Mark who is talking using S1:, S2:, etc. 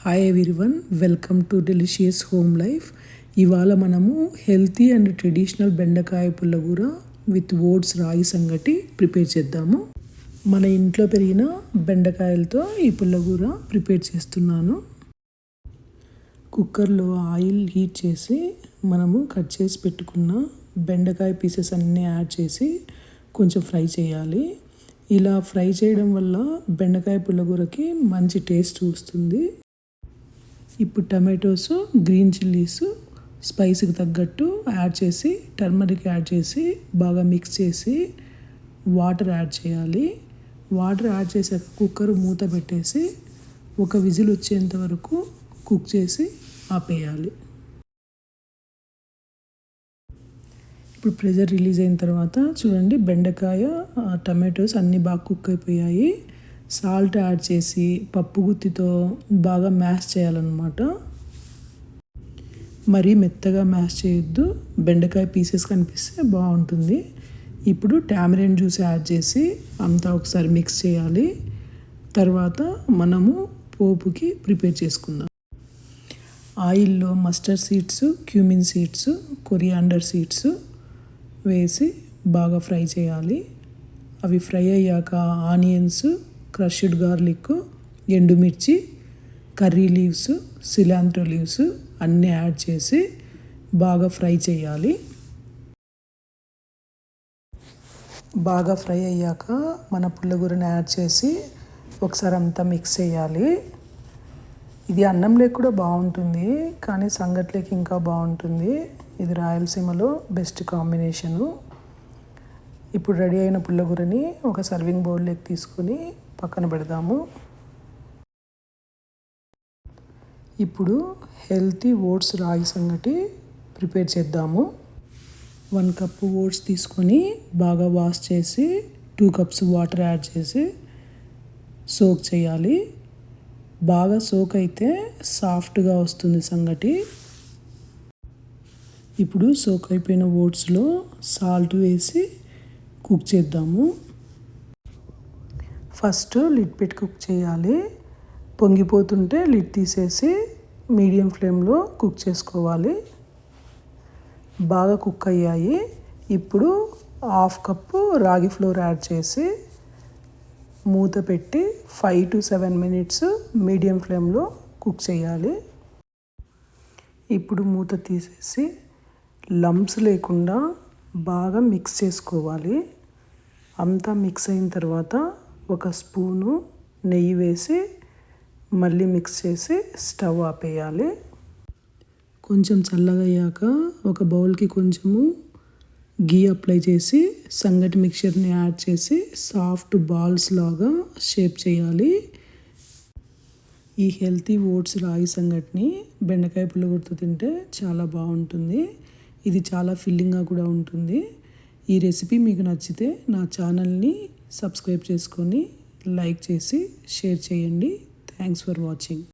S1: Hi everyone, welcome to delicious home life. ఇవాళ మనము healthy and traditional బెండకాయ పుల్లగూర with oats రాగి సంగటి ప్రిపేర్ చేద్దాము. మన ఇంట్లో పెరిగిన బెండకాయలతో ఈ పుల్లగూర ప్రిపేర్ చేస్తున్నాను. కుక్కర్లో ఆయిల్ హీట్ చేసి మనము కట్ చేసి పెట్టుకున్న బెండకాయ పీసెస్ అన్నీ యాడ్ చేసి కొంచెం ఫ్రై చేయాలి. ఇలా ఫ్రై చేయడం వల్ల బెండకాయ పుల్లగూరకి మంచి టేస్ట్ వస్తుంది. ఇప్పుడు టమాటోస్, గ్రీన్ చిల్లీస్ స్పైస్కి తగ్గట్టు యాడ్ చేసి టర్మరిక్ యాడ్ చేసి బాగా మిక్స్ చేసి వాటర్ యాడ్ చేయాలి. వాటర్ యాడ్ చేసాక కుక్కర్ మూత పెట్టేసి ఒక విజిల్ వచ్చేంత వరకు కుక్ చేసి ఆపేయాలి. ఇప్పుడు ప్రెషర్ రిలీజ్ అయిన తర్వాత చూడండి, బెండకాయ టమాటోస్ అన్నీ బాగా కుక్ అయిపోయాయి. సాల్ట్ యాడ్ చేసి పప్పు గుత్తితో బాగా మ్యాష్ చేయాలన్నమాట. మరీ మెత్తగా మ్యాష్ చేయొద్దు, బెండకాయ పీసెస్ కనిపిస్తే బాగుంటుంది. ఇప్పుడు టామరిన్ జ్యూస్ యాడ్ చేసి అంతా ఒకసారి మిక్స్ చేయాలి. తర్వాత మనము పోపుకి ప్రిపేర్ చేసుకుందాం. ఆయిల్లో mustard seeds, cumin seeds, coriander seeds వేసి బాగా ఫ్రై చేయాలి. అవి ఫ్రై అయ్యాక ఆనియన్స్, క్రష్డ్ గార్లిక్, ఎండుమిర్చి, కర్రీ లీవ్స్, సిలాంట్రో లీవ్స్ అన్నీ యాడ్ చేసి బాగా ఫ్రై చేయాలి. బాగా ఫ్రై అయ్యాక మన పుల్లగూరని యాడ్ చేసి ఒకసారి అంతా మిక్స్ చేయాలి. ఇది అన్నంలోకి కూడా బాగుంటుంది, కానీ సంగట్లోకి ఇంకా బాగుంటుంది. ఇది రాయలసీమలో బెస్ట్ కాంబినేషను. ఇప్పుడు రెడీ అయిన పుల్లగూరని ఒక సర్వింగ్ బౌల్లోకి తీసుకొని పక్కన పెడదాము. ఇప్పుడు హెల్తీ ఓట్స్ రాగి సంగటి ప్రిపేర్ చేద్దాము. 1 కప్పు ఓట్స్ తీసుకొని బాగా వాష్ చేసి 2 కప్స్ వాటర్ యాడ్ చేసి సోక్ చేయాలి. బాగా సోక్ అయితే సాఫ్ట్గా వస్తుంది సంగటి. ఇప్పుడు సోక్ అయిపోయిన ఓట్స్లో సాల్ట్ వేసి కుక్ చేద్దాము. ఫస్ట్ లిడ్ పెట్టి కుక్ చేయాలి. పొంగిపోతుంటే లిడ్ తీసేసి మీడియం ఫ్లేమ్లో కుక్ చేసుకోవాలి. బాగా కుక్ అయ్యాయి. ఇప్పుడు 1/2 కప్పు రాగి ఫ్లోర్ యాడ్ చేసి మూత పెట్టి 5 to 7 minutes మీడియం ఫ్లేమ్లో కుక్ చేయాలి. ఇప్పుడు మూత తీసేసి లంప్స్ లేకుండా బాగా మిక్స్ చేసుకోవాలి. అంతా మిక్స్ అయిన తర్వాత 1 స్పూను నెయ్యి వేసి మళ్ళీ మిక్స్ చేసి స్టవ్ ఆపేయాలి. కొంచెం చల్లగా అయ్యాక ఒక బౌల్కి కొంచెము గీ అప్లై చేసి సంగటి మిక్చర్ని యాడ్ చేసి సాఫ్ట్ బాల్స్ లాగా షేప్ చేయాలి. ఈ హెల్తీ ఓట్స్ రాగి సంగటిని బెండకాయ పుల్లగూరతో తింటే చాలా బాగుంటుంది. ఇది చాలా ఫిల్లింగ్గా కూడా ఉంటుంది. ఈ రెసిపీ మీకు నచ్చితే నా ఛానల్ని సబ్స్క్రైబ్ చేసుకొని లైక్ చేసి షేర్ చేయండి. Thanks for watching.